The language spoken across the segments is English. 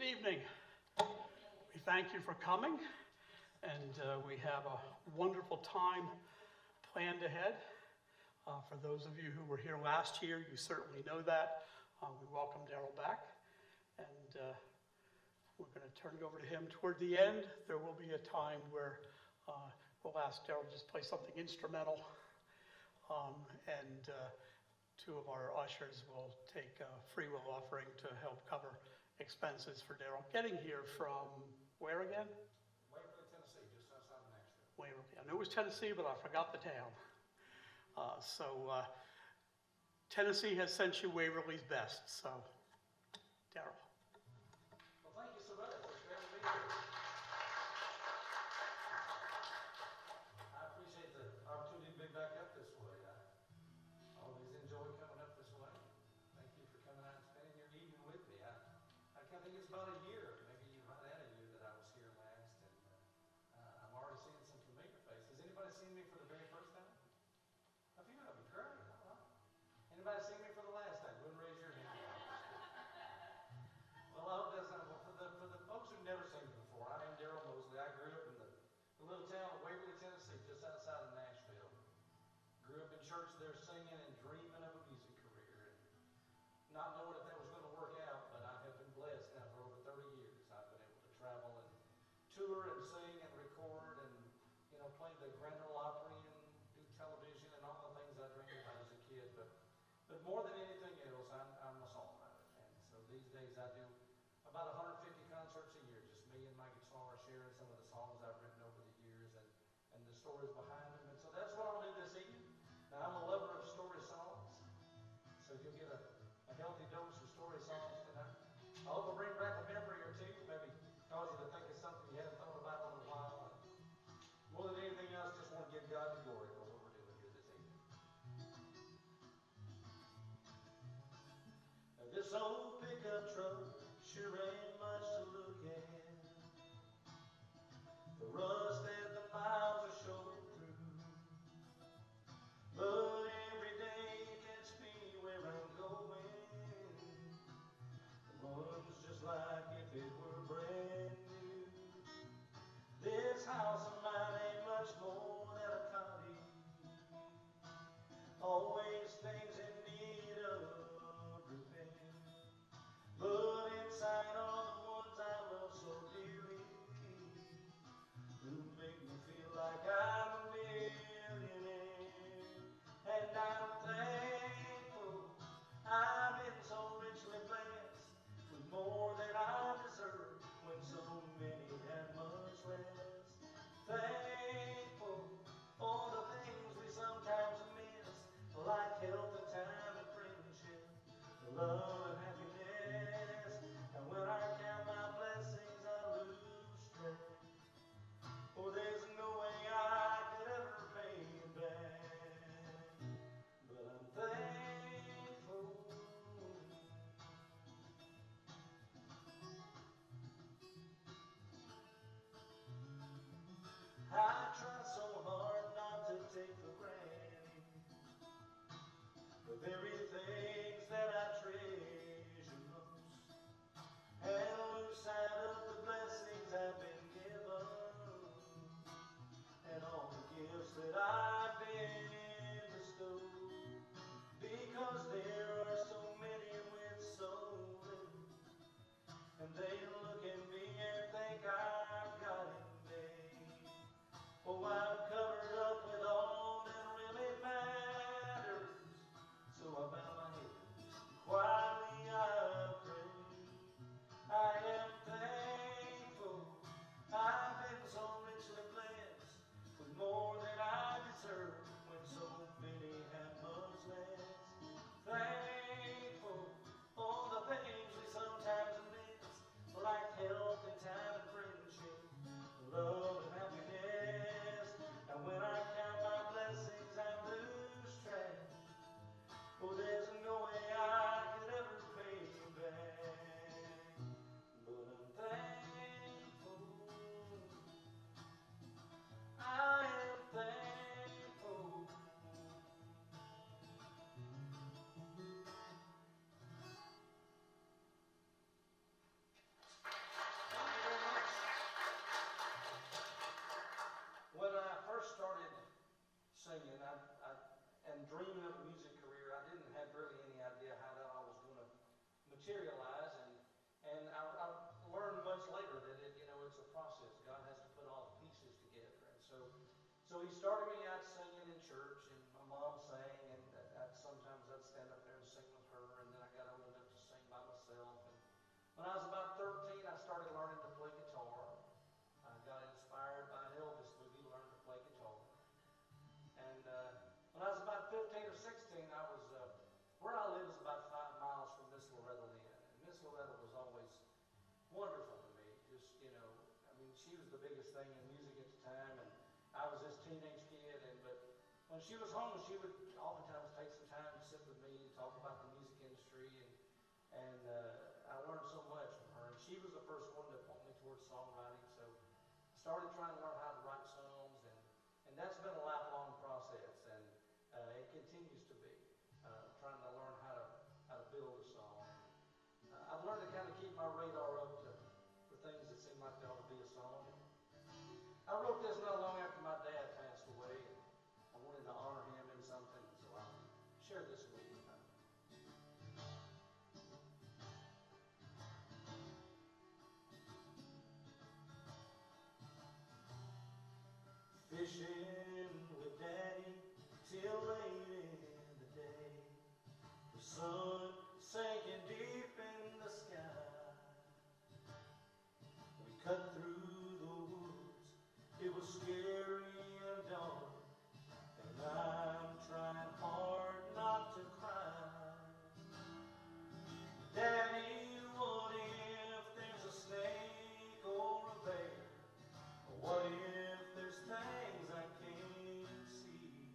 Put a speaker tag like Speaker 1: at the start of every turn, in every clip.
Speaker 1: Good evening. We thank you for coming, and we have a wonderful time planned ahead. For those of you who were here last year, you certainly know that. We welcome Daryl back, and we're going to turn it over to him toward the end. There will be a time where we'll ask Daryl to just play something instrumental, and two of our ushers will take a free will offering to help cover expenses for Daryl getting here from where again?
Speaker 2: Waverly, Tennessee, just outside of Nashville.
Speaker 1: Waverly. I knew it was Tennessee, but I forgot the town. Tennessee has sent you Waverly's best. So, Daryl.
Speaker 2: Well, thank you so much. It's great to be here. I appreciate the opportunity to be back up this way. I always enjoy coming up this way. Thank you for coming out and spending your evening with me. I think it's about a year, maybe right at a year, that I was here last, and I'm already seeing some familiar faces. Has anybody seen me for the very first time? A few of you, great. All right. Anybody seen me for the last time? Go and raise your hand. Well, I hope that's not, for the folks who've never seen me before, I am Daryl Mosley. I grew up in the little town of Waverly, Tennessee, just outside of Nashville. Grew up in church there singing and dreaming of a music career, and not knowing if that was going to work out, but I have been blessed now for over 30 years. I've been able to travel and tour and sing and record and, play the Grand Ole Opry and do television and all the things I dreamed about as a kid. But more than anything else, I'm a songwriter. And so these days I do about 150 concerts a year, just me and my guitar sharing some of the songs I've written over the years and the stories behind them. And so that's what I'll do this evening. Now, I'm a lover of story songs, so you'll get a healthy dose of story songs tonight. I hope I bring back a memory or two, maybe cause you to think of something you hadn't thought about in a while. And more than anything else, just want to give God the glory for what we're doing here this evening. Now, this old pickup truck sure ain't much to look at. The rust and the miles are showing through. But every day it gets me where I'm going. The runs just like if it were brand new. This house of mine ain't much more than a cottage. Always things in need of repair. But dreaming of a music career. I didn't have really any idea how that all was going to materialize, and I learned much later that it's a process. God has to put all the pieces together, and so He started me out singing in church, and my mom sang, and sometimes I'd stand up there and sing with her, and then I got old enough to sing by myself. And when I was about 13, I started learning to play guitar. I got inspired by an Elvis movie, learned to play guitar. And when I was about 15 or 16, I was where I live is about 5 miles from Miss Loretta Lynn, and Miss Loretta was always wonderful to me. Just she was the biggest thing in music at the time, and I was this teenage kid. But when she was home, she would oftentimes take some time to sit with me and talk about the music industry, and I learned so much from her. And she was the first one to point me towards songwriting, so I started trying to learn how to write songs, and that's been a lifelong process, and it continues to be trying to learn how to build a song. I've learned to kind of keep my radar up for things that seem like they ought to be a song. I wrote this not long after my dad passed away, and I wanted to honor him in something, so I'll share this with you. Fishing with Daddy till late in the day. The sun sinking deep in the sky. We cut through the woods. It was scary and dark, and I'm trying hard not to cry. Daddy, what if there's a snake or a bear? Or what if there's things I can't see?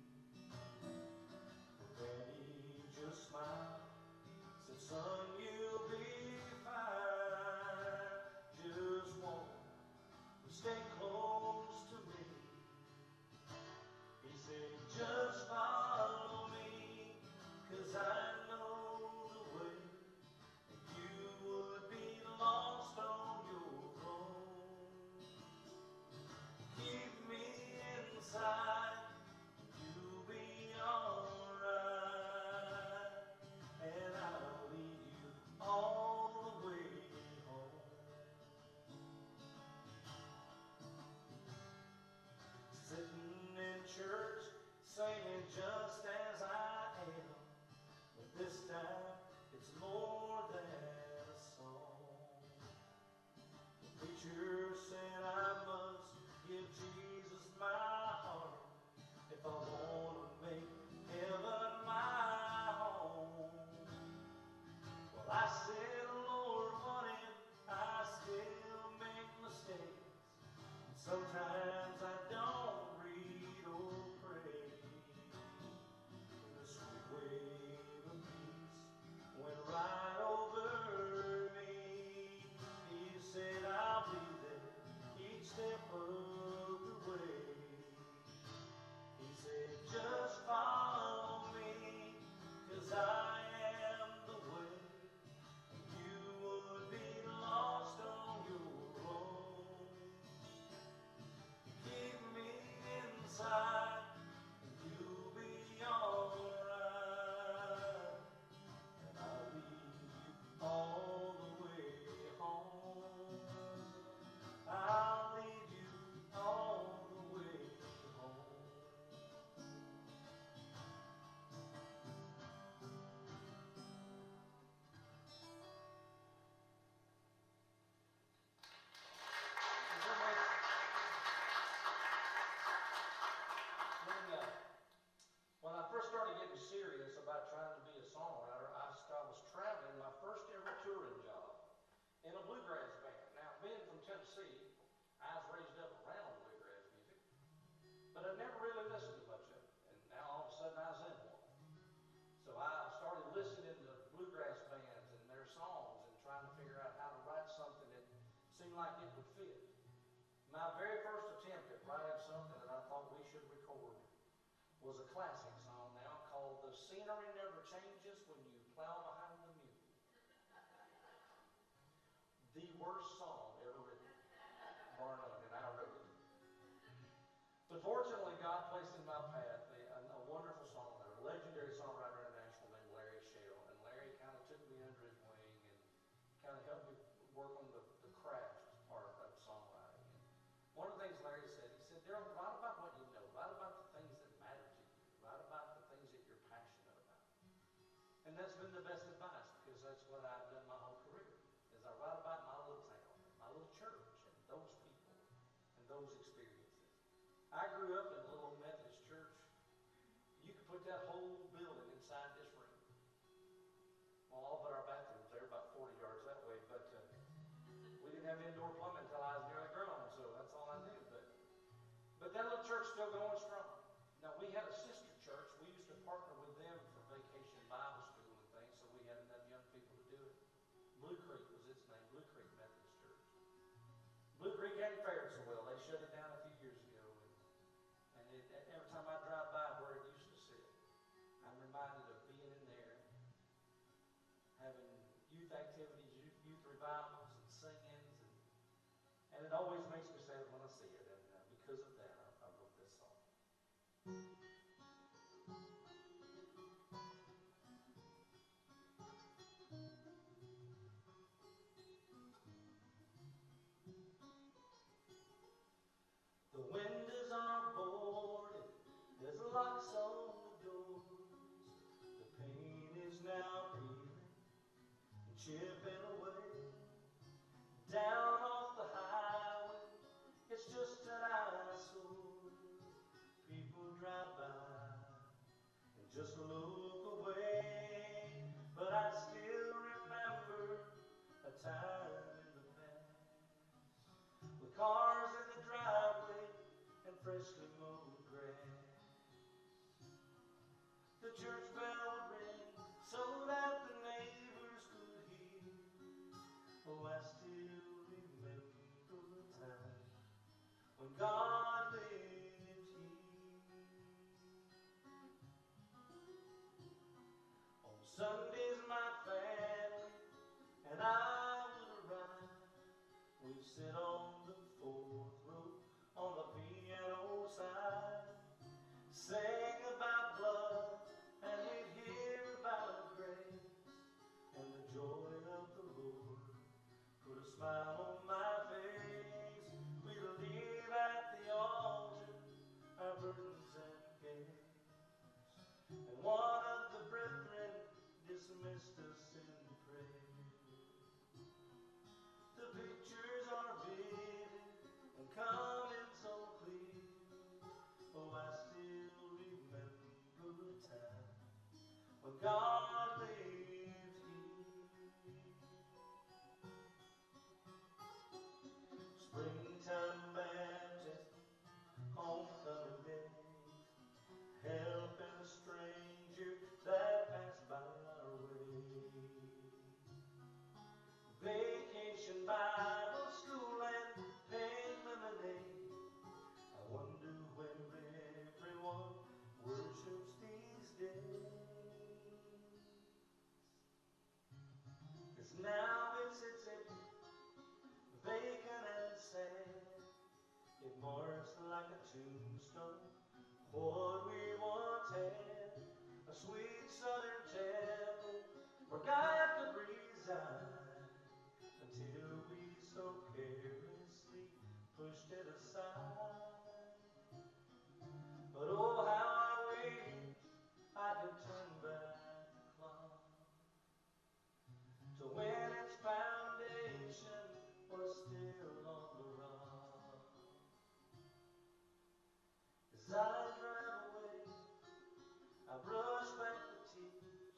Speaker 2: Well, Daddy just smiled, said, son, you'll be fine. Just walk and stay close to me. He said, just follow me, 'cause I know the way, and you would be lost on your own. Keep me inside, you'll be alright, and I'll lead you all the way home. Sitting in church, singing just as I am, but this time it's more than a song. The preacher said I must give Jesus my heart if I want to make heaven my home. Well, I said, Lord, what if I still make mistakes? And sometimes I don't read or pray. The sweet wave of peace went right over me. He said, I'll be there each step of the way. He said, just follow me, 'cause I am the way, and you would be lost on your own. Keep me inside, and you'll be alright, and I'll lead you all the way home. I'll lead you all the way home. When I first started getting serious about trying to be a songwriter, I was traveling my first ever touring job in a bluegrass band. Now, being from Tennessee, I was raised up around bluegrass music, but I never really listened to much of it. And now all of a sudden I was in one. So I started listening to bluegrass bands and their songs and trying to figure out how to write something that seemed like it would fit. My very first attempt at writing something that I thought we should record was a classic song now called "The Scenery Never Changes When You Plow Behind the Mule." The worst song ever written, bar none, and I wrote it. But fortunately, God placed in my path a wonderful songwriter, a legendary that's been the best advice, because that's what I've done my whole career, is I write about my little town, my little church, and those people, and those experiences. I grew up in a little Methodist church. You could put that whole building inside this room. Well, all but our bathrooms, they're about 40 yards that way, but we didn't have indoor plumbing until I was nearly grown, so that's all I knew. But that little church still going strong. Now, we had a sister church. We used to partner with them for vacation Bible school and things, so we had enough young people to do it. Blue Creek was its name, Blue Creek Methodist Church. Blue Creek hadn't fared so well. They shut it down a few years ago. And every time I drive by where it used to sit, I'm reminded of being in there, having youth activities, youth revivals, and singings, and it always makes me sad when I see it. And because of that, I wrote this song. The windows are boarded, there's locks on the doors. The paint is now peeling and chipping away. Down off the highway, it's just an eyesore. People drive by and just look away. But I still remember a time in the past, with cars in the driveway and freshly mowed grass. The church bell would ring so that the neighbors could hear. Oh, I still remember the time when God lived here. On Sundays my family and I would arrive. We'd sit on the fourth row on the piano side, sing about blood, and we'd hear about grace and the joy of the Lord. Put a smile on my face. We'd leave at the altar our burdens and cares. And one of the brethren dismissed us in prayer. The pictures are vivid and coming so clear. Oh, I still remember the time when God lived here. Springtime baptism, homecoming day, helping a stranger that passed by our way. Vacation Bible school and pink lemonade. I wonder where everyone worships these days. 'Cause now it sits empty, vacant and sad. It marks like a tombstone what we once had. A sweet southern temple where God could reside, until we so carelessly pushed it aside. But oh, how I wish I could turn back the clock to when its foundation was still on the rock. As I drive away, I brush back the tears,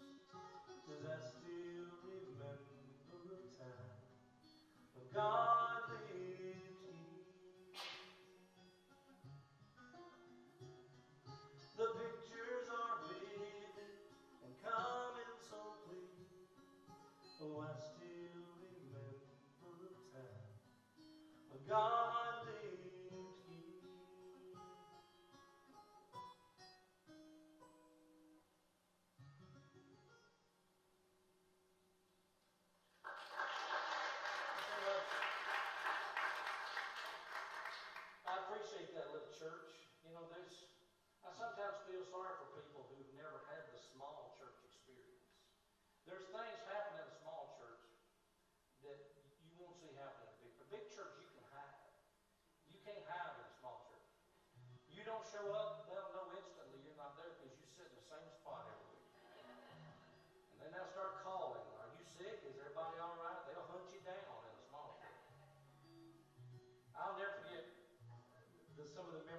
Speaker 2: 'cause I still remember the time when God lived here. The pictures are vivid and coming so clear. Oh, I still remember the time when God lived here. I appreciate that little church. You know, I sometimes feel sorry for people who've never had the small church experience. There's things happen in a small church that you won't see happen in a big church. You can hide. You can't hide in a small church. You don't show up, they'll know instantly you're not there because you sit in the same spot every week. And then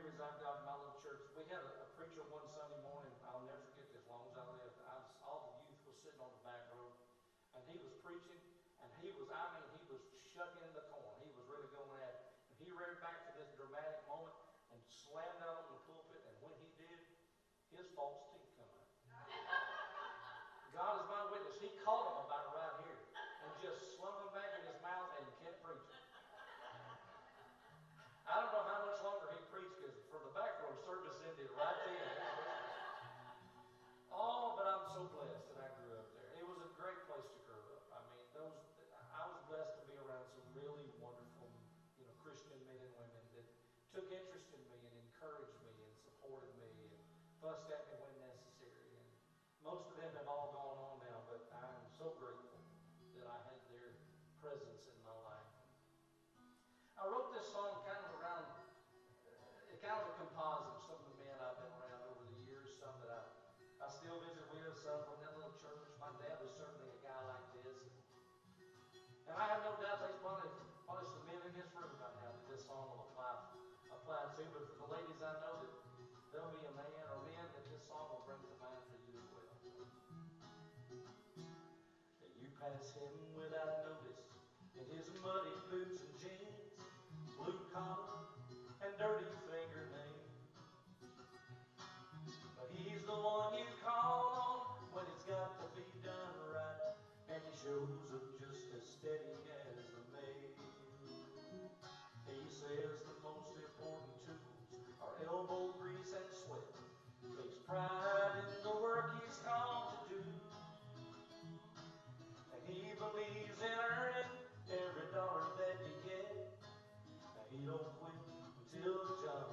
Speaker 2: memories I've got in my little church. We had a preacher one Sunday morning. I'll never forget this as long as I live. All the youth was sitting on the back row, and he was preaching, and he was shucking the corn. He was really going at it. And he ran back to this dramatic moment and slammed out on the pulpit, and when he did, his false teeth come out. God is my witness. He caught him about right here and just slung them back in his mouth and kept preaching. I don't know how much longer he preached because for the back row service ended right then. Oh, but I'm so blessed that I grew up there. It was a great place to grow up. I mean, I was blessed to be around some really wonderful, Christian men and women that took interest in me and encouraged me and supported me and fussed at me when necessary. And most of them have all gone on now, but I'm so grateful that I had their presence in my life. I wrote this song kind of around, kind of a composite of some of the men I've been around over the years, some that I still visit with, some from that little church. My dad was certainly a guy like this. And I have no doubt there's probably some men in this room right now that this song will apply to, but for the ladies, I know that there'll be a man or men that this song will bring to mind for you as well. That you pass him without notice in his muddy boots and jeans, blue collar and dirty fingernails. But he's the one you call on when it's got to be done right, and he shows up just as steady as the mail. He says the most important tools are elbow grease and sweat. Takes pride in the work he's called to do, and he believes in earning every dollar that you get. Now he don't quit until the job's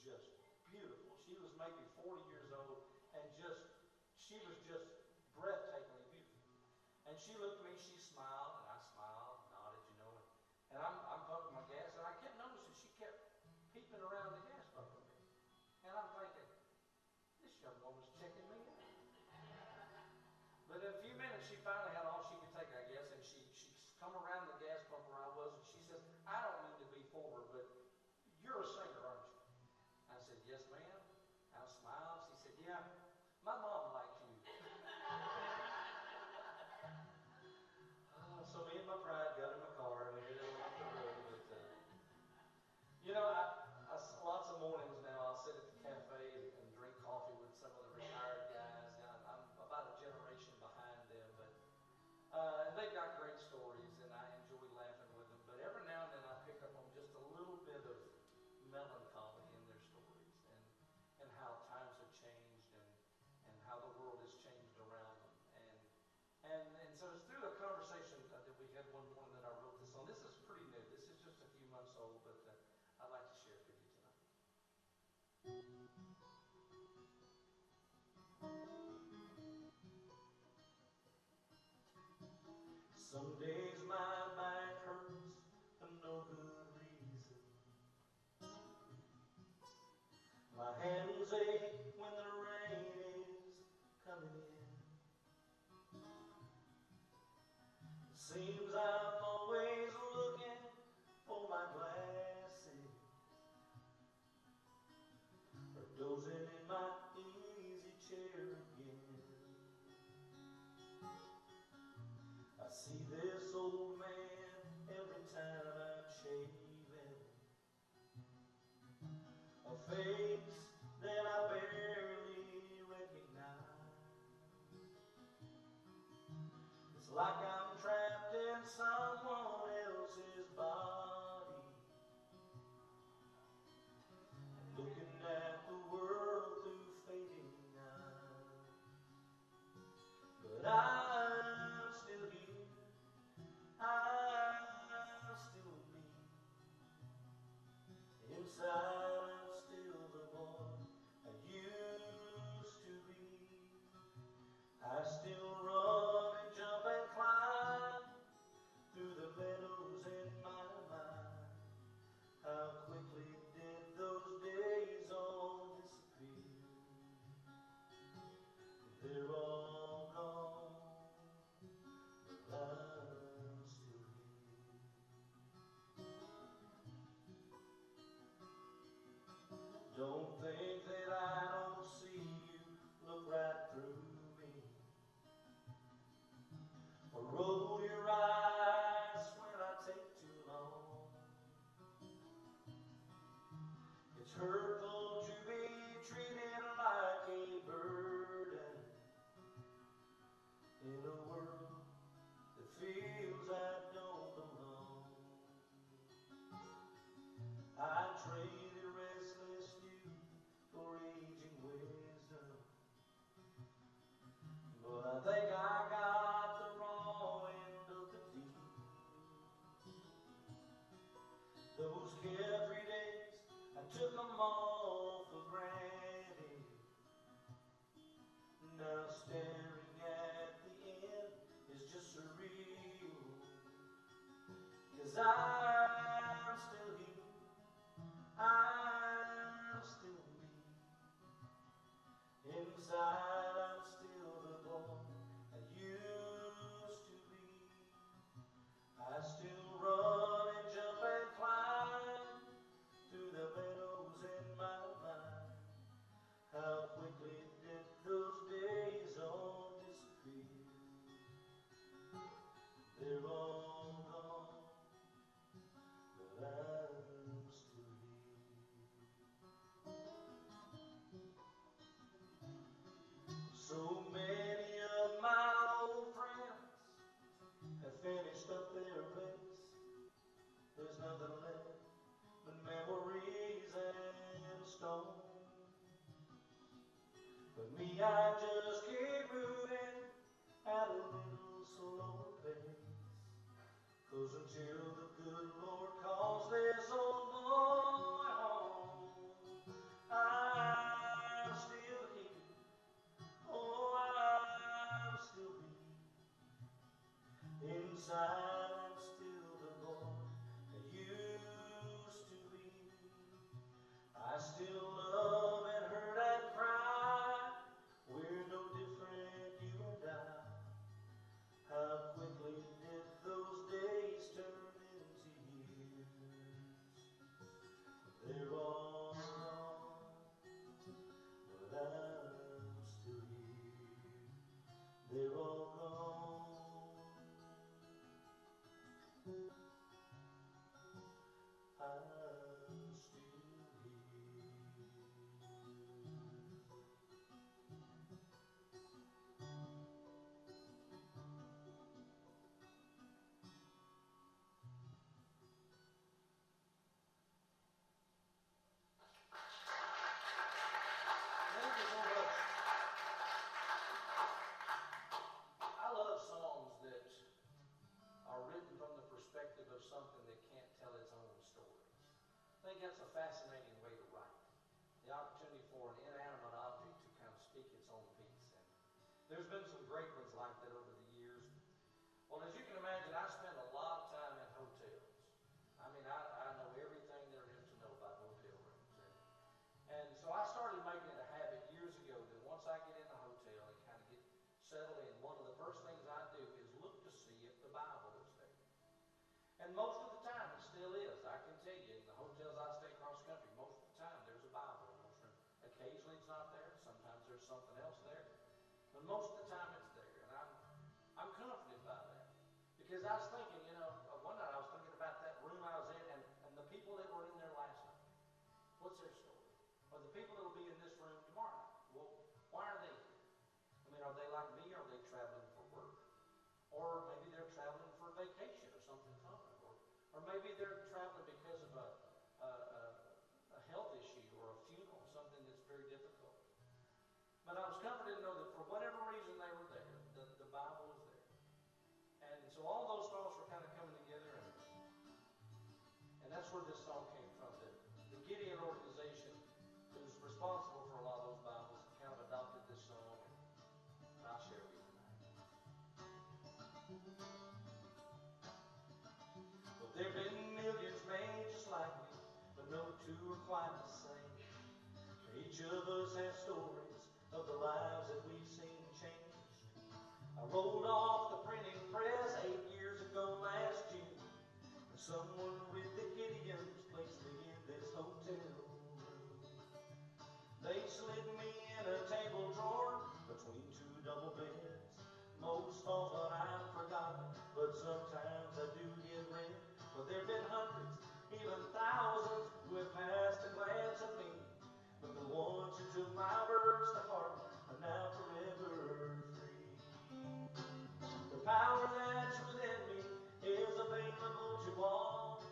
Speaker 2: just beautiful. She was maybe 40 years old, and she was just breathtakingly beautiful. And she looked at me, she smiled, and I smiled, nodded, and I'm pumping my gas, and I kept noticing she kept peeping around the gas pump a bit. And I'm thinking, this young woman's checking me out. But in a few minutes, she finally had all she could take, I guess, and she come around the gas pump where I was, and she says, I don't mean to be forward, but you're a singer, aren't you? I said, yes, ma'am. I smiled. She said, yeah, my mom likes you. So me and my pride got in my car, and we headed on up the road. But, lots of mornings now, I'll sit at the cafe and drink coffee with some of the retired guys. I'm about a generation behind them, but and they've got great stories, and I enjoy laughing with them. But every now and then I pick up on just a little bit of melancholy in their stories, and how times have changed, and how the world has changed around them. And so it's through a conversation that we had one morning that I wrote this song. This is pretty new. This is just a few months old, but I'd like to share it with you tonight. Some days my back hurts for no good reason. My hands ache when the rain is coming in. It seems I'm always looking for my glasses, or dozing in my easy chair again. I see this old man every time I'm shaving, a face that I barely recognize. It's like I'm trapped in someone else's body, looking at the world through fading eyes. But I'm still here, I'm still me. Inside I'm still the boy I used to be. I still run and jump and climb through the meadows in my mind. How quickly did those days all disappear? They're all gone, but I'm still here. Don't think that I don't see you, look right through me, or roll your eyes when I take too long. It's hurtful to be treated like a burden in a world that feels I don't belong. I traded restless youth for aging wisdom, but I think I got the wrong end of the deal. Those carefree days, I took them all for granted. Now staring at the end is just surreal, 'cause I'm still here, I'm still me. Inside I'm still the boy I used to be. I still run and jump and climb through the meadows in my mind. How quickly did those days all disappear? They're all gone, but I'm still here. So many of my old friends have finished up their race. There's nothing left but memories and stone. But me, I just keep moving at a little slower pace. 'Cause until the good Lord calls this old boy home,
Speaker 3: inside I'm still the boy I used to be. I still love and hurt and cry. We're no different, you and I. How quickly did those days turn into years? They're all gone, but I'm still here. They're all gone. I'm still here.
Speaker 2: Thank you so much. I love songs that are written from the perspective of something that can't tell its own story. I think that's a fascinating way to write. The opportunity for an inanimate object to kind of speak its own piece. And there's been some great ones like that over the years. Well, as you can imagine, I spend a lot of time in hotels. I mean, I know everything there is to know about hotel rooms. And so I started making it a habit years ago that once I get in a hotel and kind of get settled in, one of the first things I do is look to see if the Bible is there. And most of the time it still is. I can tell you, in the hotels I stay across the country, most of the time there's a Bible in those rooms. Occasionally it's not there. Sometimes there's something else there. But most of the time it's there. And I'm comforted by that. Because I was thinking, one night I was thinking about that room I was in and the people that were in there last night. What's their story? Or the people that will be in this room tomorrow night. Well, why are they here? I mean, are they like me? Are they traveling for work? Or maybe they're traveling for vacation or something fun. Or maybe they're traveling because of a health issue or a funeral, something that's very difficult. But I was comforted to know that for whatever reason they were there, the Bible was there. And so all those thoughts were kind of coming together, and that's where this song came from. The Gideon organization, who's responsible for a lot of those Bibles, kind of adopted this song, and I'll share it with you tonight. Well, there have been millions made just like me, but no two are quite the same. Each of us has stories of the lives that we've seen changed. I rolled off the printing press 8 years ago last June, and someone with the Gideons placed me in this hotel room. They slid me in a table drawer between two double beds. Most often I've forgotten, but sometimes I do get read. Well, there've been hundreds, even thousands, who have passed a glance at me, but the ones who took my words to heart are now forever free. The power that's within me is available to all.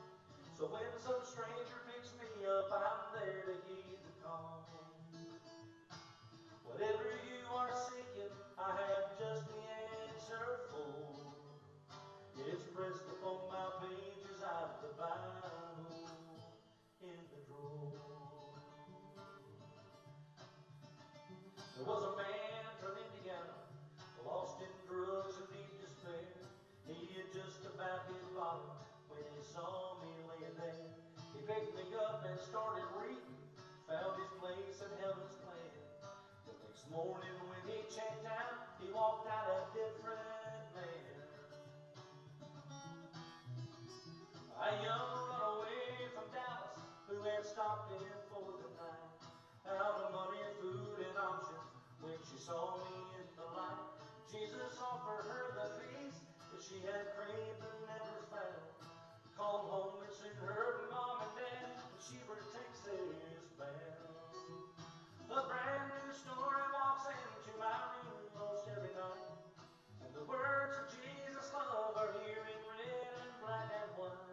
Speaker 2: So when some stranger picks me up, I'm there to heed the call. Whatever you are seeking, I have just the answer for. It's pressed upon my pages out of the Bible in the drawer. There was a man from Indiana, lost in drugs and deep despair. He had just about hit bottom when he saw me laying there. He picked me up and started reading, found his place in heaven's plan. The next morning when he checked out, he walked out a different man. A young runaway from Dallas who had stopped in for the night, out of money, food, and options when she saw me in the light. Jesus offered her the peace that she had craved but never found. Called home and soon heard mom and dad that she were Texas bound. A brand new story walks into my room most every night, and the words of Jesus' love are here in red and black and white.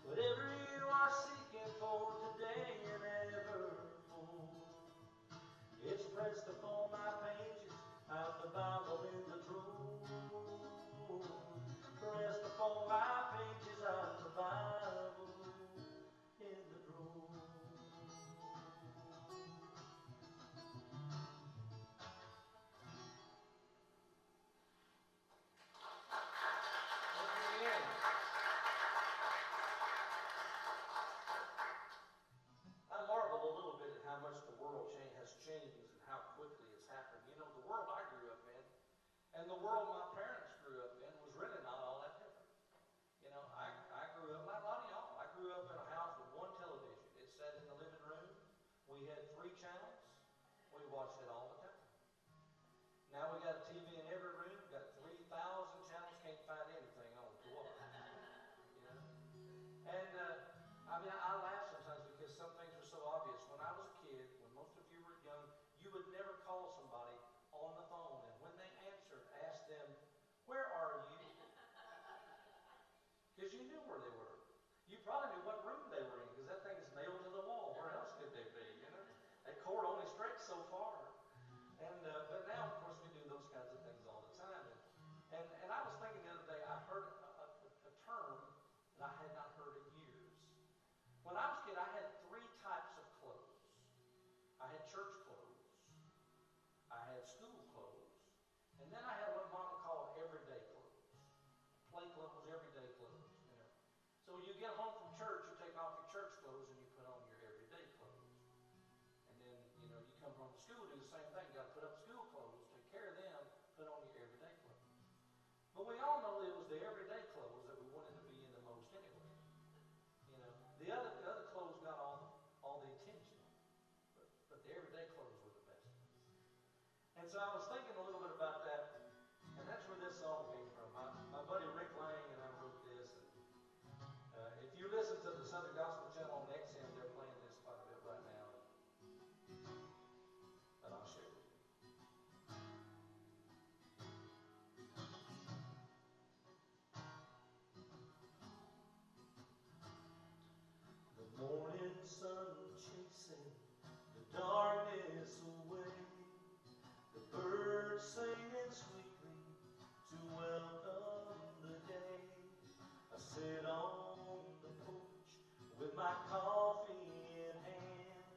Speaker 2: Whatever you are seeking for today and evermore, it's pressed upon my pages, out the Bible in the drawer. Pressed upon my pages, out the Bible we had 3 channels. We watched it all the time. Now we got a TV in every room, got 3,000 channels, can't find anything on to watch. You know? And I mean, I laugh sometimes because some things are so obvious. When I was a kid, when most of you were young, you would never call somebody on the phone, and when they answered, ask them, "Where are you?" Because you knew where they were. You probably knew what room they were in, because that thing is nailed to the wall. Where else could they be? You know, that cord only stretched so far. And but now, of course, we do those kinds of things all the time. And I was thinking the other day, I heard a term that I had not heard in years. When I was a kid, I had 3 types of clothes. I had church clothes, I had school clothes, and then I had what Mama called everyday clothes. Play clothes, everyday clothes, you know. So when you get home from church, you take off your church clothes and you put on your everyday clothes. And then, you know, you come home from school, do the same thing. You got to put up school clothes, take care of them, put on your everyday clothes. But we all know it was the everyday clothes that we wanted to be in the most anyway. You know, the other clothes got all the attention, but the everyday clothes were the best. And so I was thinking a little bit about that, and that's where this song came from. My buddy Rick Lang and I wrote this. And, if you listen to the Southern Gospel Channel on XM, they're playing this quite a bit right now. But I'll share with you. The morning sun chasing the darkness away, the birds singing sweetly to welcome the day. I sit on the porch with my coffee in hand,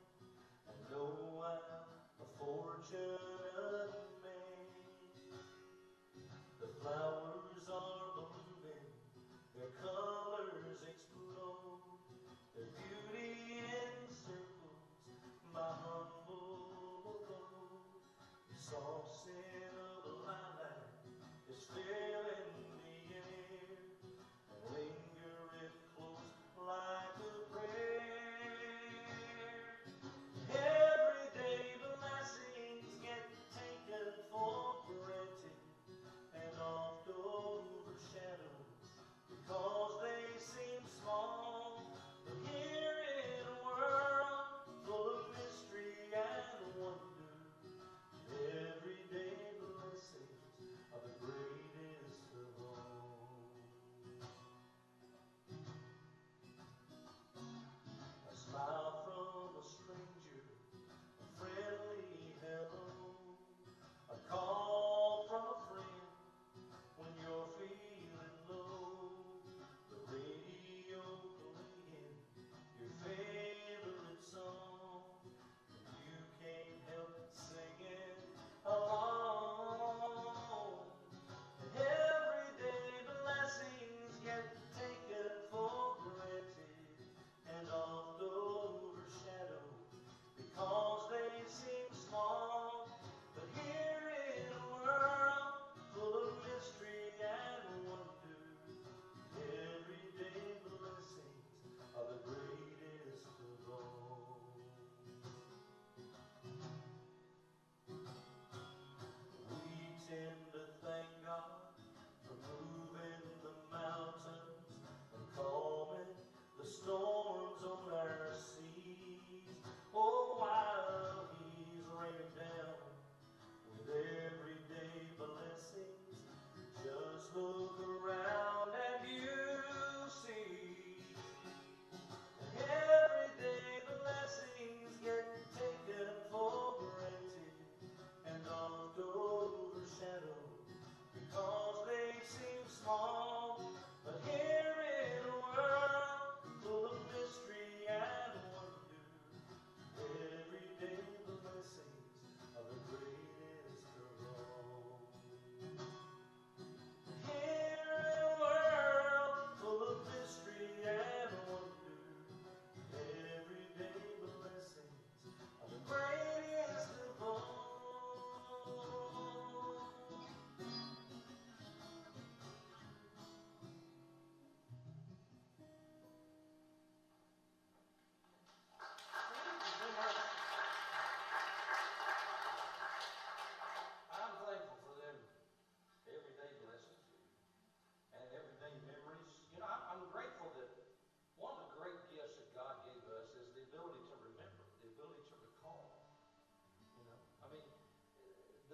Speaker 2: and know I'm a fortunate man. The flowers are blooming, their colors explode, their beauty encircles my humble abode. The soft scent of lilac is filling the air, and lingering close like a prayer. Everyday blessings get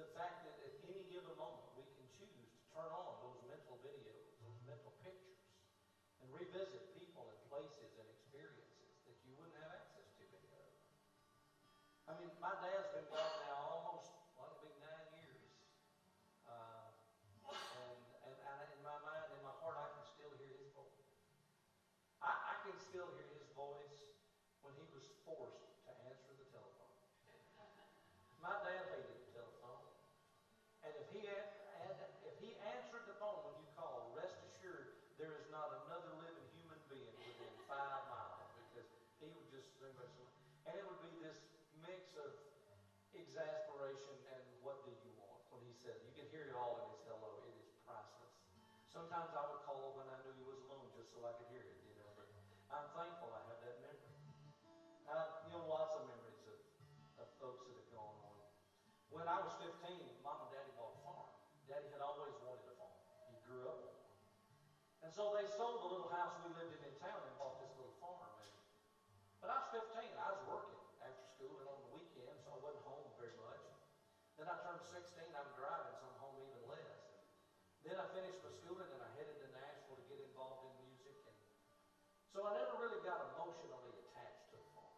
Speaker 3: the fact that at any given moment we can choose to turn on those mental videos, those mental pictures, and revisit people and places and experiences that you wouldn't have access to any other. I mean, my dad's been gone now almost, well, it'll be 9 years. And in my mind, in my heart, I can still hear his voice. I can still hear his voice when he was forced to answer the telephone. My dad hated the telephone. And if he answered the phone when you called, rest assured there is not another living human being within 5 miles, because he would just sing that song. And it would be this mix of exasperation and what do you want when he said it. You can hear it all in his hello. It is priceless. Sometimes I would call when I knew he was alone just so I could hear it, you know. But I'm thankful I have that memory. Lots of memories of folks that have gone on. When I was 15, Mom and Daddy bought a farm. Daddy had always wanted a farm. He grew up on it. And so they sold the little house we lived in town and bought this little farm. But I was 15. I was working after school and on the weekends, so I wasn't home very much. Then I turned 16. I'm driving, so I'm home even less. And then I finished my schooling and I headed to Nashville to get involved in music. And so I never really got emotionally attached to the farm.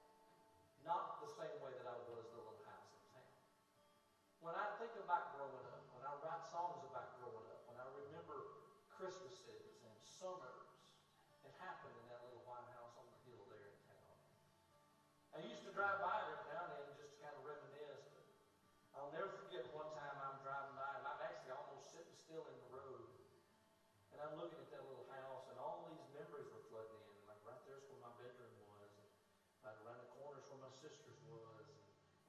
Speaker 3: Not the same way that I was the little house in town. When I think about growing up, when I write songs about growing up, when I remember Christmases and summers, it happened in that little white house on the hill there in town. I used to drive by it every now and then just to kind of reminisce, but I'll never forget one time I'm driving by and I'm actually almost sitting still in the road. And I'm looking at that little house and all these memories were flooding in. Like right there's where my bedroom was. And right around the corners where my sister's was.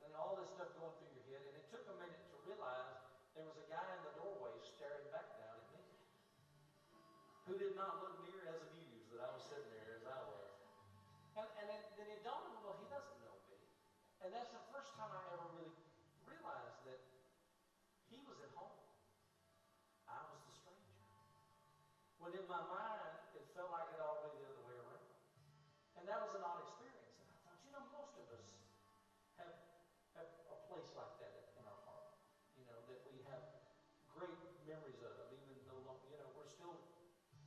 Speaker 3: And all this stuff going through your head. And it took a minute to realize there was a guy in the doorway staring back down at me, who did not look near as amused that I was sitting there as I was. And then it dawned on me, well, he doesn't know me. And that's the first time I ever really realized that he was at home. I was the stranger. When in my mind, it felt like it all went the other way around. And that was an odd experience. And I thought, most of us have a place like that in our heart. That we have great memories of, even though, we're still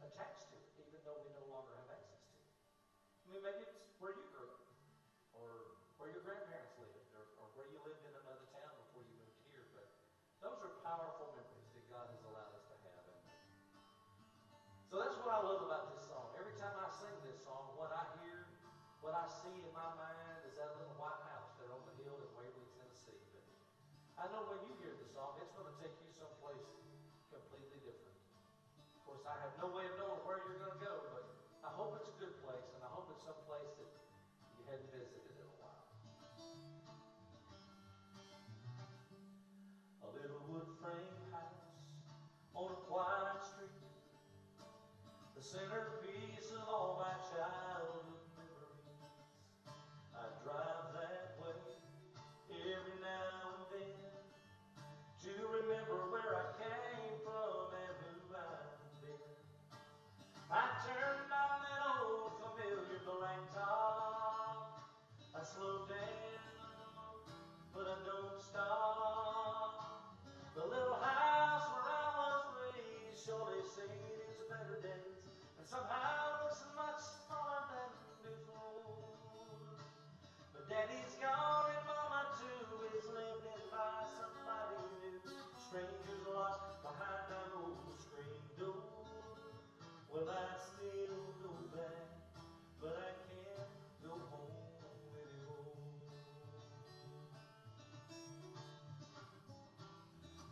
Speaker 3: attached to it, even though we no longer have access to it. Maybe it's where you grew up, or where your grandparents lived, or where you lived in another town before you moved here. But those are powerful memories that God has allowed us to have. So that's what I love about this song. Every time I sing this song, what I hear, what I see in my mind is that little white house there on the hill in Waverly, Tennessee. But I know when you hear the song, it's going to take you someplace completely different. Of course, I have no way of knowing where you're going to go, but I hope it's a good place, and I hope it's some place that you hadn't visited in a while. A little wood frame house on a quiet street, the centerpiece of all my childhood memories. I drive that way every now and then to remember where I came from and who I've been. I turned on that old familiar blank top. I slow down, but I don't stop. The little house where I was raised surely seen its better days, and somehow looks much smaller than before. But Daddy's gone and Mama too is lived in by somebody new. Strangers lost behind that old screen door. Well, I still go back, but I can't go home anymore.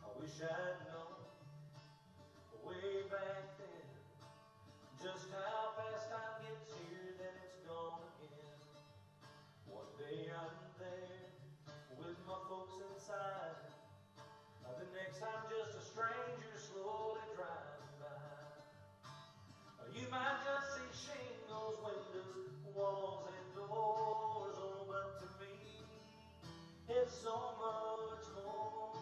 Speaker 3: I wish I'd known way back then just how fast time gets here, then it's gone again. One day I'm there with my folks inside, the next time just a stranger slowly driving by. You might just see shingles, windows, walls, and doors, oh, but to me, it's so much more.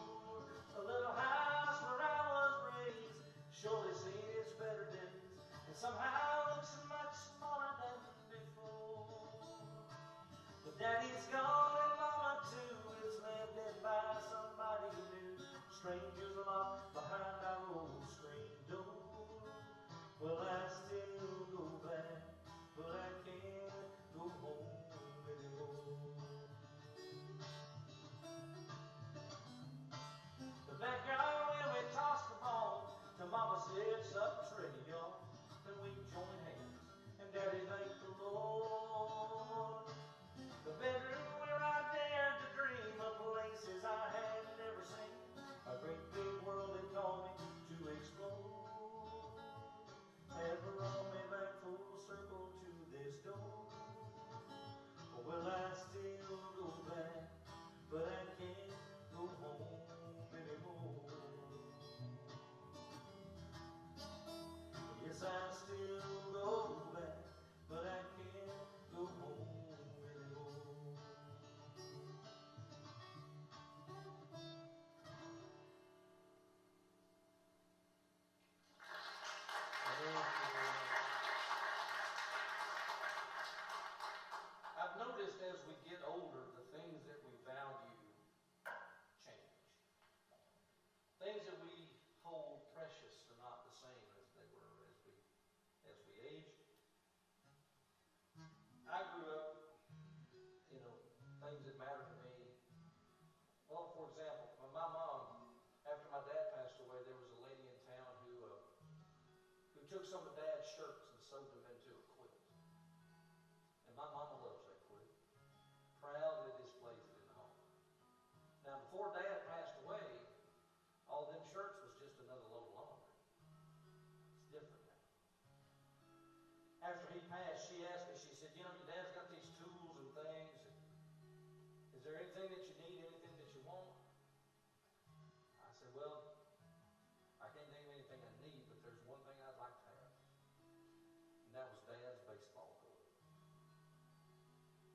Speaker 3: A little house where I was raised, surely seen its better days, and somehow looks much smaller than before. But Daddy's gone and Mama too is lived in by somebody new. strangers locked behind our old screen door. Well, I still go back, but I can't go home anymore. The backyard where we tossed the ball till Mama said something's ready, y'all. Then we joined hands and Daddy thanked the Lord. The bedroom where I dared to dream of places I had never seen, a great big world had called me to explore, had brought me back full circle to this door. Well, I still go back, but I can't go home anymore. Yes, I still go back, but I can't go home anymore. I've noticed as we get older, the things that we value change. Things that we hold precious are not the same as they were as we age. I grew up, things that matter to me. Well, for example, when my mom, after my dad passed away, there was a lady in town who took some of Dad's shirts and sewed them into a quilt. And my mama loves that quilt. Proudly displays it in the home. Now, before Dad passed away, all them shirts was just another load of laundry. It's different now. After he passed, she asked me, she said, your dad's got these tools and things. Is there anything that you need, anything that you want? I said, well, I can't name anything I need, but there's one thing I'd like to have. And that was Dad's baseball glove.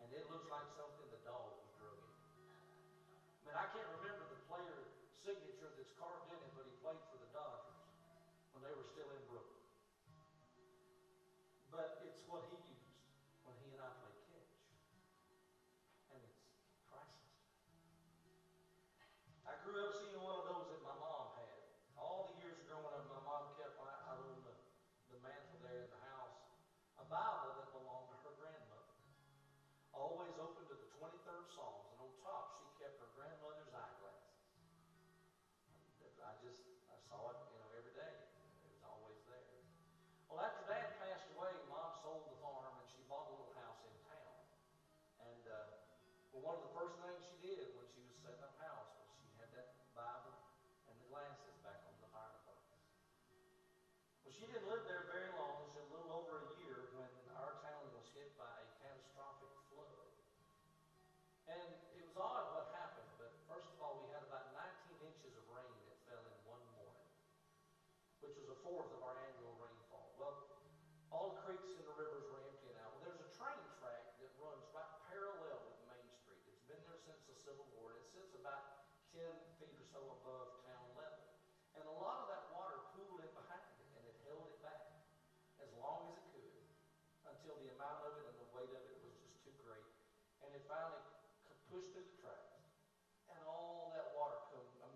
Speaker 3: And it looks like something the dog was drug in. I mean, I can't remember the player signature that's carved in it, but he played for the Dodgers when they were still in Brooklyn. But it's what he used when he and I played catch. And it's priceless. I grew up seeing one of those that my mom had. All the years growing up, my mom kept out on the mantle there in the house a Bible that belonged to her grandmother. Always open to the 23rd Psalms, and on top she kept her grandmother's eyeglasses. I saw it, every day. It was always there. Well, after Dad passed away, Mom sold the farm and she bought a little house in town. And one of the first things she did when she was setting up house was she had that Bible and the glasses back on the fireplace. Well, she didn't live there very long. It was a little over a year when our town was hit by a catastrophic flood. And it was odd what happened, but first of all, we had about 19 inches of rain that fell in one morning, which was a fourth of our annual rainfall. Well, all the creeks and the rivers were emptying out. Well, there's a train track that runs right parallel with Main Street. It's been there since the Civil War. It sits about 10 feet or so above town level. And a lot of that water pooled in behind it, and it held it back as long as it could until the amount of it and the weight of it was just too great. And it finally pushed through the tracks. And all that water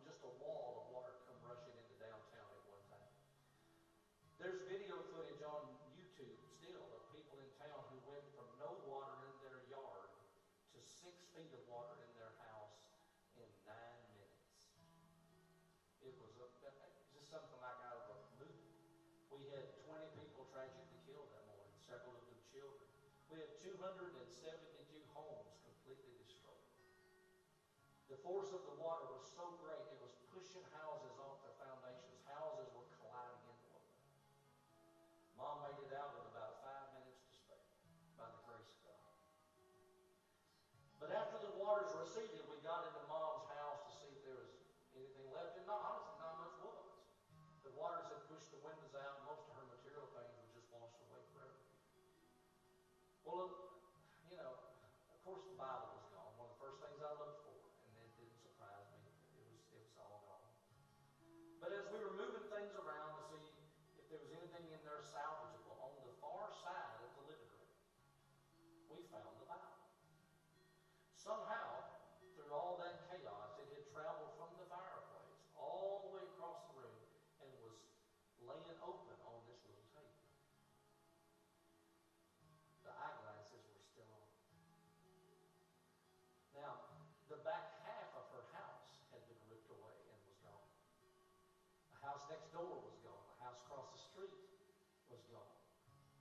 Speaker 3: just a wall of water come rushing into downtown at one time. There's video footage on YouTube still of people in town who went from no water in their yard to 6 feet of water in their house in 9 minutes. It was just something like out of a movie. We had 20 people tragically killed that morning, several of them children. We had 272 homes completely destroyed. The force of the water was so great, it was pushing houses off their foundations. Houses were colliding into one another. Mom made it out with about 5 minutes to spare, by the grace of God. But after the waters receded, we got into Mom's house to see if there was anything left. And honestly, not much was. The waters had pushed the windows out, and most of her material things were just washed away forever. Well, of course the Bible was gone. One of the first things I looked for, and it didn't surprise me. It was all gone. But as we were moving things around to see if there was anything in there salvageable, on the far side of the living room, we found the Bible. Somehow, through all that chaos, it had traveled from the fireplace all
Speaker 2: door was gone. The house across the street was gone.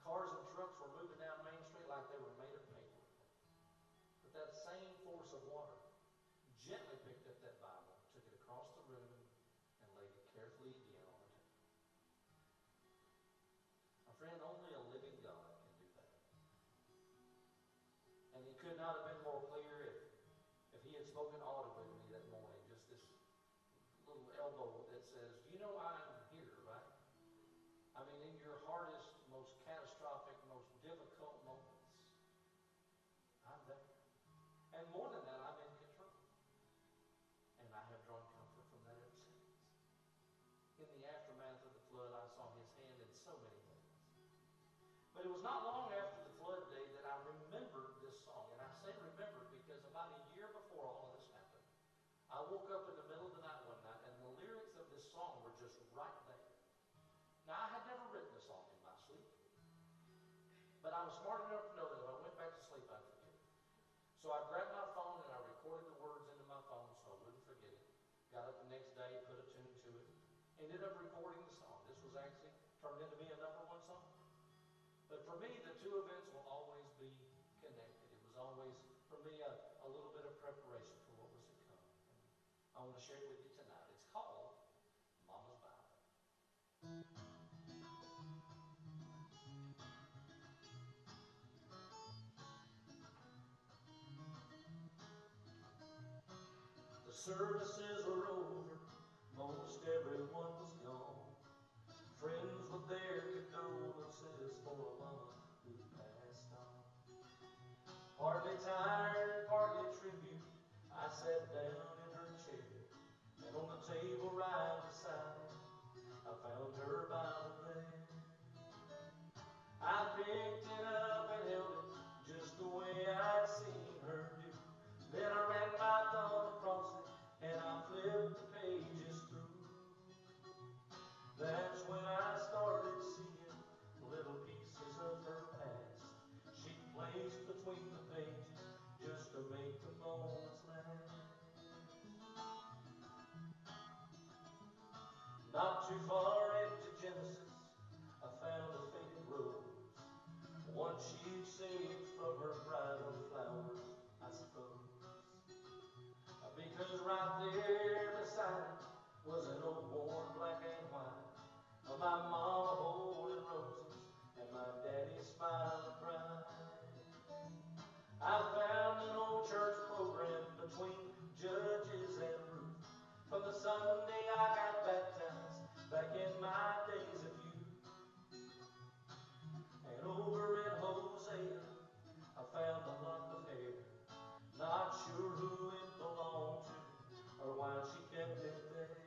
Speaker 2: Cars and trucks were moving down Main Street like they were made of paper. But that same force of water gently picked up that Bible, took it across the room, and laid it carefully again on the table. My friend, only a living God can do that. And it could not have been more clear if he had spoken audibly to me that morning, just this little elbow that says, you know I'm here, right? I mean, in your hardest, most catastrophic, most difficult moments, I'm there. And more than that, I'm in control. And I have drawn comfort from that ever since. In the aftermath of the flood, I saw his hand in so many things. But it was not long after the flood day that I remembered this song. And I say remembered because about a year before all of this happened, I woke up in the middle of the night one night, and the lyrics of this song were just right there. Now, I had never written a song in my sleep, but I was smart enough to know that if I went back to sleep, I'd forget it. So I grabbed my phone and I recorded the words into my phone so I wouldn't forget it. Got up the next day, put a tune to it, ended up recording the song. This was actually turned into be a #1 song. But for me, the two events will always be connected. It was always, for me, a little bit of preparation for what was to come. I want to share it with you tonight. It's called Mama's Bible. The services were over, most everyone was gone. Friends with their condolences for a mama who passed on. Partly tired, partly tribute, I sat down in her chair, and on the table right beside me, I found her Bible there. I picked it up and held it just the way I'd seen her do. Then I ran my thumb across it and I flipped the pages through. That's when I started seeing little pieces of her past she'd placed between the pages just to make the moments last. Not too far into Genesis, I found a faded rose, one she'd saved from her bridal flowers, I suppose. Because right there beside it was an old worn black and white of my mama holding roses and my daddy smiling bright. I found an old church program between Judges and Ruth from the Sunday I got baptized back in my days of youth. And over in Hosea I found a lock of hair, not sure who it belonged to or why she kept it there.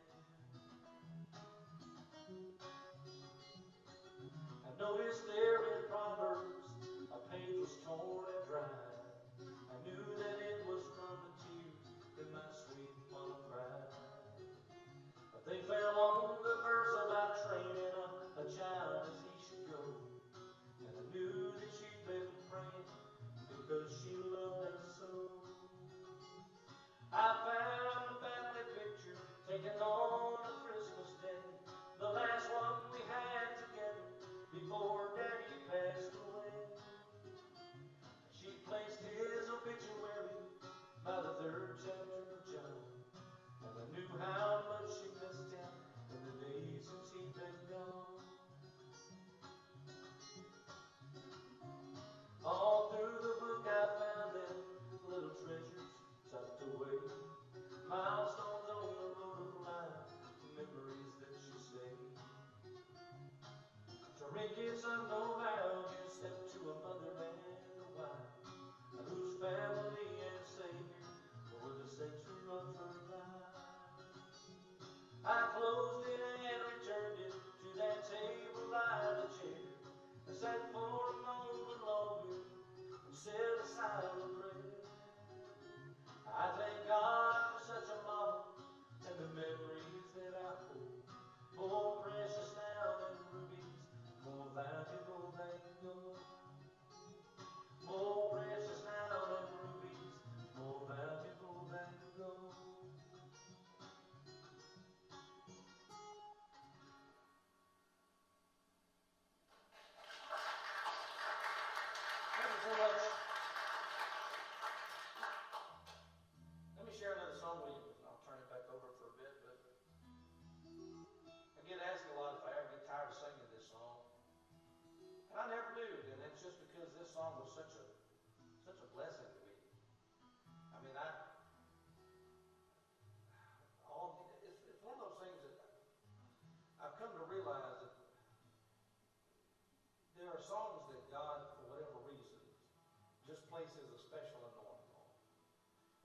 Speaker 3: places a special anointing on it.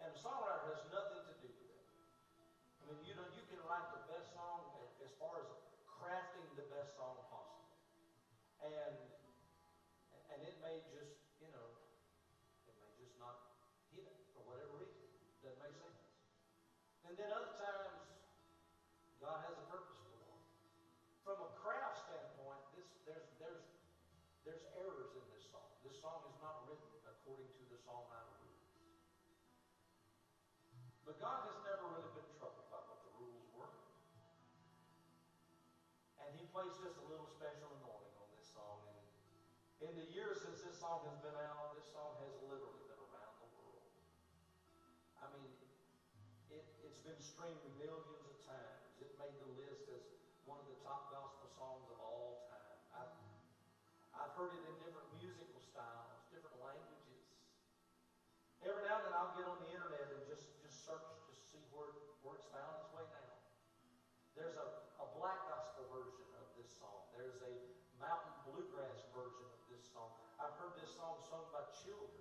Speaker 3: And the songwriter has nothing to do with it. I mean, you know, you can write the best song as far as crafting the best song possible. And it may just, you know, it may just not hit it for whatever reason. Doesn't make sense. And then other times, God has a purpose for it. From a craft standpoint, there's errors in this song. This song is not written according to the songwriter rules. But God has never really been troubled by what the rules were. And He placed just a little special anointing on this song. And in the years since this song has been out, this song has literally been around the world. I mean, it's been streamed millions of times. It made the list as one of the top gospel songs of all time. I've heard it in different musical styles, different languages. Every now and then I'll get on the internet and just search, just see where it's found its way now. There's a black gospel version of this song. There's a mountain bluegrass version of this song. I've heard this song sung by children.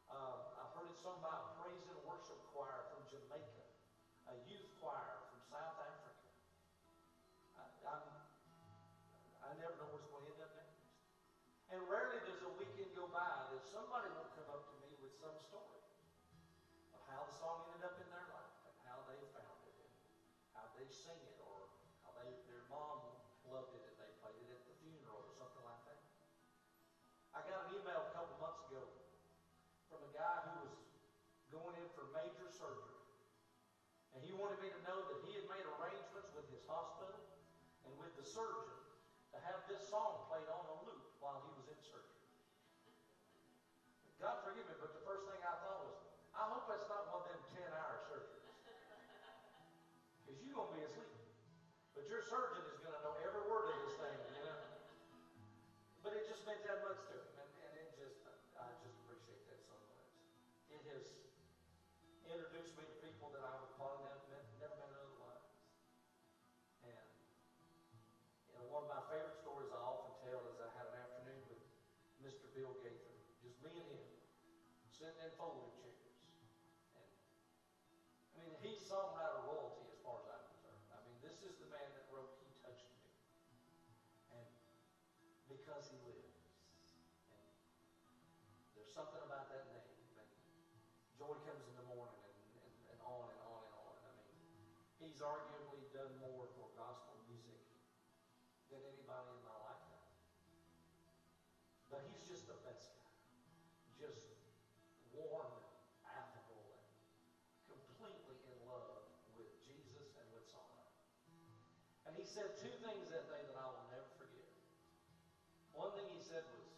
Speaker 3: I've heard it sung by a praise and worship choir from Jamaica, a youth choir from South Africa. I never know where it's going to end up next. And rarely does a weekend go by that somebody won't come up to me with some story of how the song ended up in their life and how they found it and how they sing it or how their mom loved it and they played it at the funeral or something like that. I got an email a couple months ago from a guy who was going in for major surgery. And he wanted me to know that he had made arrangements with his hospital and with the surgeon to have this song played on a loop while he was in surgery. God forgive me, but the first thing I thought was, I hope that's not one of them 10-hour surgeries. Because you're going to be asleep. But your surgeon is going to know every word of this thing, you know. But it just meant that much to him. And I just appreciate that so much. It has introduced me to people that I would probably never met otherwise. And you know, one of my favorite stories I often tell is I had an afternoon with Mr. Bill Gaither, just me and him, sitting in folding chairs. And I mean, he's songwriter royalty as far as I'm concerned. I mean, this is the man that wrote "He Touched Me," and because he lives, and there's something about that name. And joy comes in the morning, and on and on and on. I mean, he's arguably done more for gospel music than anybody in my lifetime. But he's just the best guy. Just warm and affable and completely in love with Jesus and with songwriting. And he said two things that day that I will never forget. One thing he said was,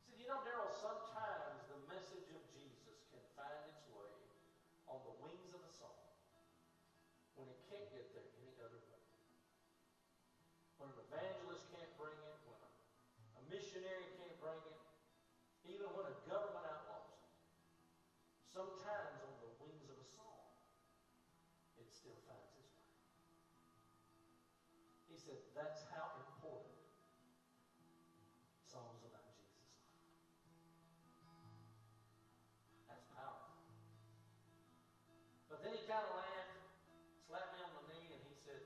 Speaker 3: he said, you know, Daryl, sometimes the message of Jesus can find its way on the wings of a song when it can't get there any other way. When an evangelist can't bring it, when a missionary can't bring it, even when a government outlaws it, sometimes on the wings of a song, it still finds its way. He said, that's how important songs about Jesus are. That's powerful. But then he kind of laughed, slapped me on the knee, and he said,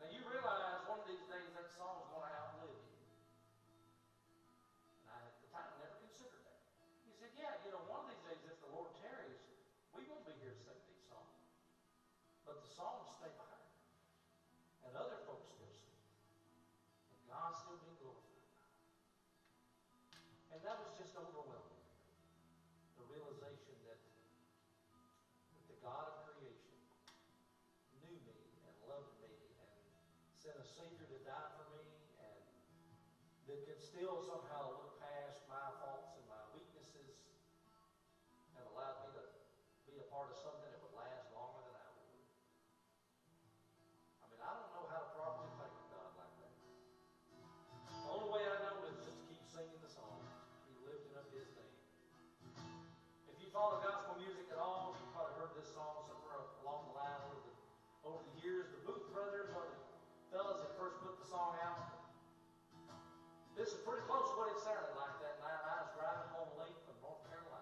Speaker 3: now you realize one of these days that song's going to outlive you. And I, at the time, never considered that. He said, yeah, you know, one of these days, if the Lord tarries, we won't be here to sing these songs. But the songs stay behind. And other folks still sing. And God's still being glorified. And that was just overwhelming. The realization that the God of creation knew me and loved me and sent a Savior to die for me, and that could still somehow look past my faults and my weaknesses and allowed me to be a part of something that would last longer than I would. I mean, I don't know how to properly thank God like that. The only way I know is just to keep singing the songs, keep lifting up His name. If you follow gospel music at all, you've probably heard this song somewhere along the line over the years. The Booth Brothers are the fellas that first put the song out. This is pretty close to what it sounded like that night. I was driving home late from North Carolina.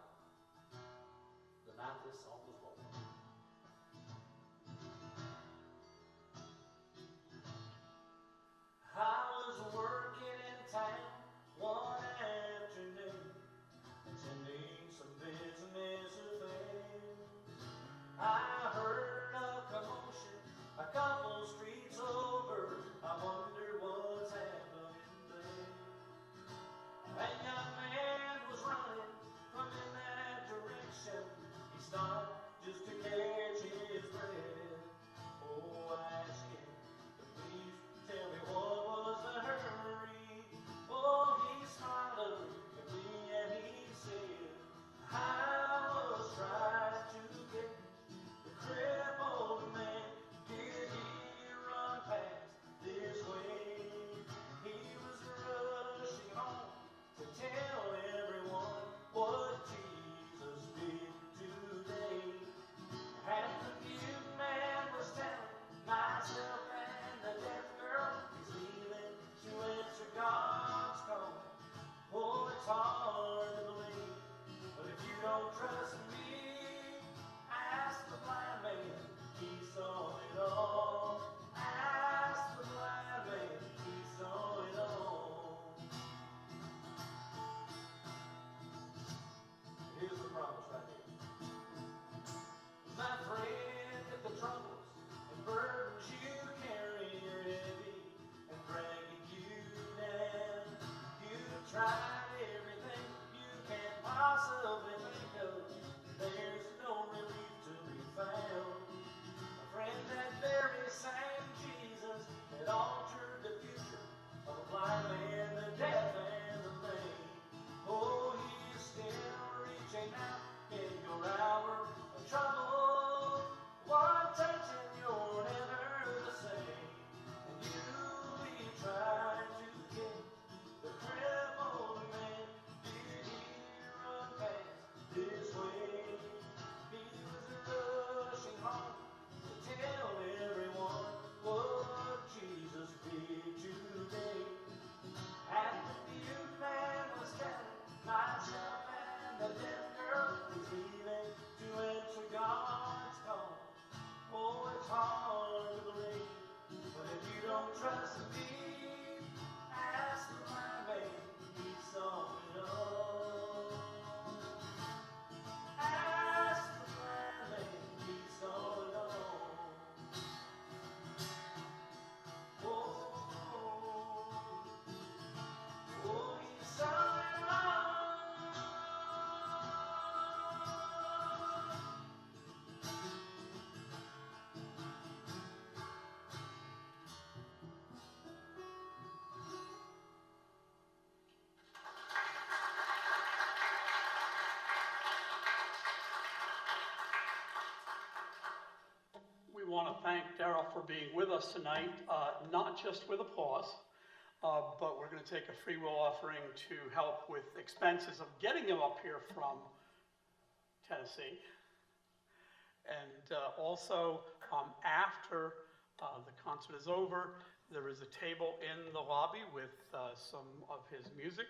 Speaker 1: want to thank Daryl for being with us tonight, not just with applause, but we're going to take a free will offering to help with expenses of getting him up here from Tennessee. And also, after the concert is over, there is a table in the lobby with some of his music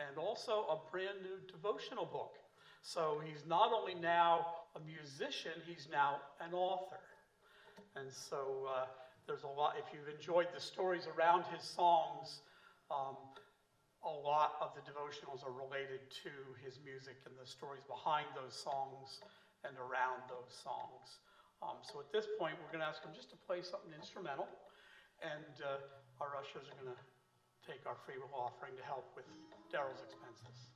Speaker 1: and also a brand new devotional book. So he's not only now a musician, he's now an author. And so there's a lot, if you've enjoyed the stories around his songs, a lot of the devotionals are related to his music and the stories behind those songs and around those songs. So at this point, we're going to ask him just to play something instrumental, and our ushers are going to take our free will offering to help with Daryl's expenses.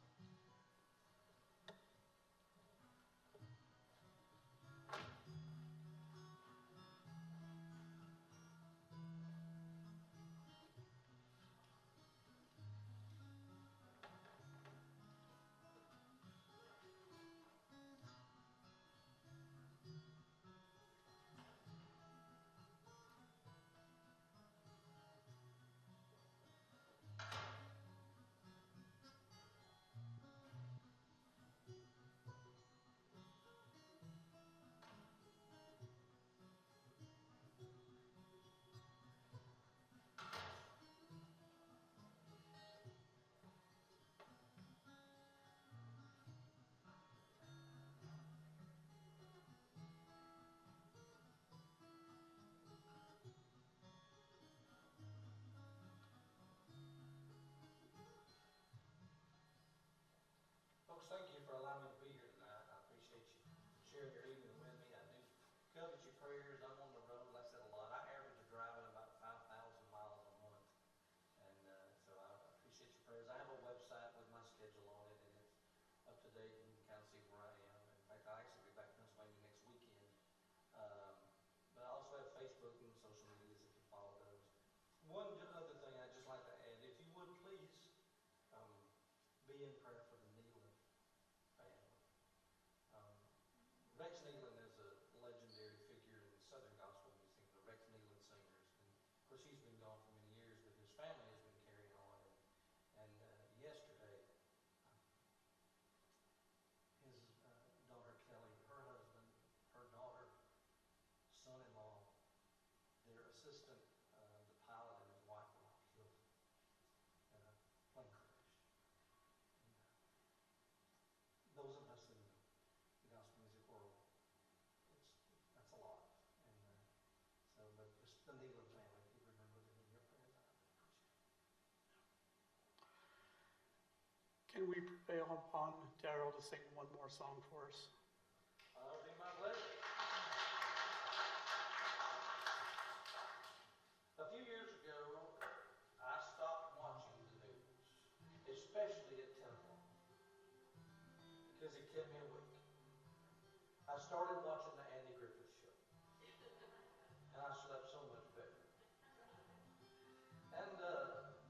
Speaker 2: Folks, thank you for allowing me to be here tonight. I appreciate you sharing your evening with me. I do covet your prayers. I'm on the road, like I said, a lot. I average driving about 5,000 miles a month. And so I appreciate your prayers. I have a website with my schedule on it, and it's up to date, and you can kind of see where I am. In fact, I'll actually be back in Pennsylvania next weekend. But I also have Facebook and social medias if you follow those. One other thing I'd just like to add, if you would please be in prayer for the Nealon family. Rex Nealon is a legendary figure in Southern gospel music, the Rex Nealon singers. And of course, he's been gone for many years, but his family has been carrying on. And yesterday, his daughter Kelly, her husband, her daughter, son-in-law, their assistant, the pilot, and his wife were all killed in a plane crash. And, those of us in the gospel music world, that's a lot. And so, but just the Nealon family, if you remember them in your prayers, I would appreciate it.
Speaker 1: Can we prevail upon Daryl to sing one more song for us?
Speaker 2: That'll be my pleasure. A few years ago, I stopped watching the news, especially at 10 o'clock, because it kept me awake. I started watching the Andy Griffith Show, and I slept so much better.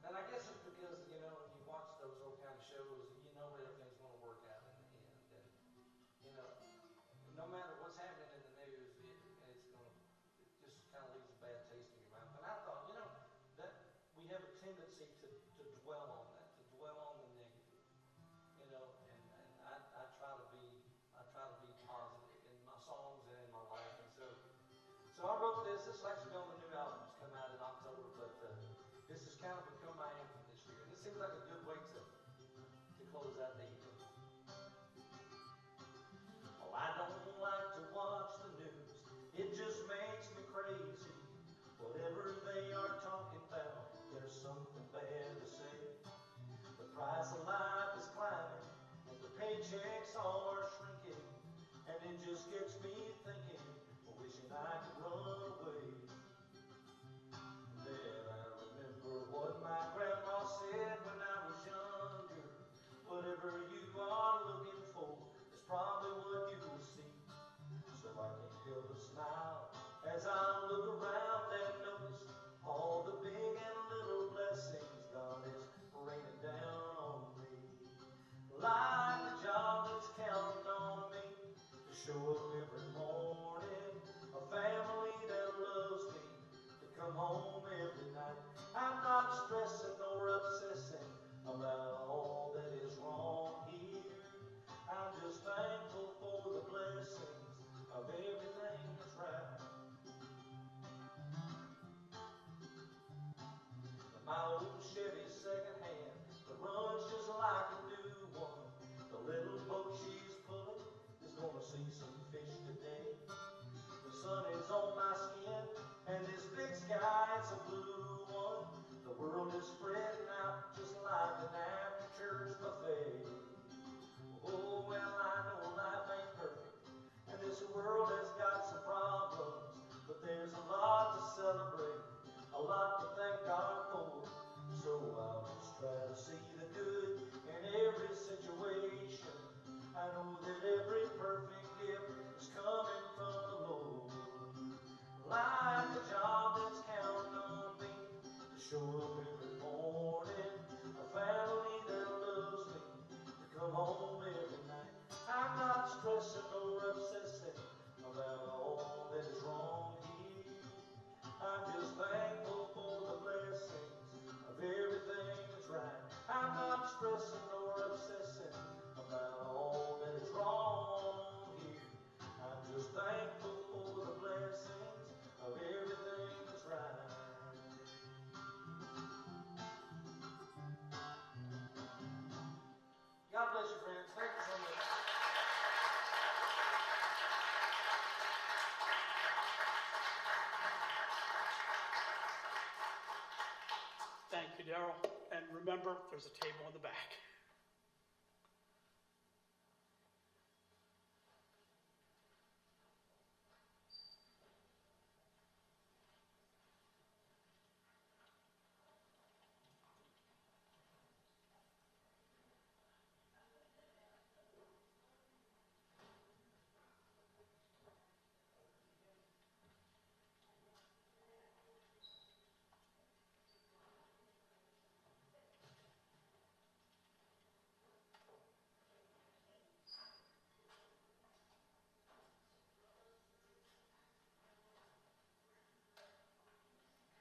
Speaker 2: And I guess it's because, you know, when you watch those old kind of shows, you know everything's going to work out in the end. And, you know, no matter what's happening in the news, it just kind of leaves a bad taste in your mouth. And I thought, you know, that we have a tendency to dwell on that, to dwell on the negative, you know, and I try to be positive in my songs and in my life. And so I wrote this. This will actually be on the new album. It's come out in October, but this has kind of become my anthem this year. And this seems like a good way to close out the evening. Oh, I don't like to watch the news. It just makes me crazy. Whatever they are talking about, there's something bad to say. The price of life is climbing, and the paychecks all are shrinking. And it just gets me thinking, wishing I could run away. Then I remember what my
Speaker 3: The world is spreading out just like an after-church buffet. Oh, well, I know life ain't perfect, and this world has got some problems, but there's a lot to celebrate, a lot to thank God for. So I'll just try to see the good in every situation. I know that every perfect gift is coming from the Lord. Like a job that's counting on me to show up every morning, a family that loves me to come home every night. I'm not stressing or obsessing about all that is wrong here. I'm just thankful for the blessings of everything that's right. I'm not stressing or obsessing about all that is wrong here. I'm just thankful for the blessings of everything that's right. God bless you, friends. Thank you so much.
Speaker 1: Thank you, Daryl. And remember, there's a table in the back.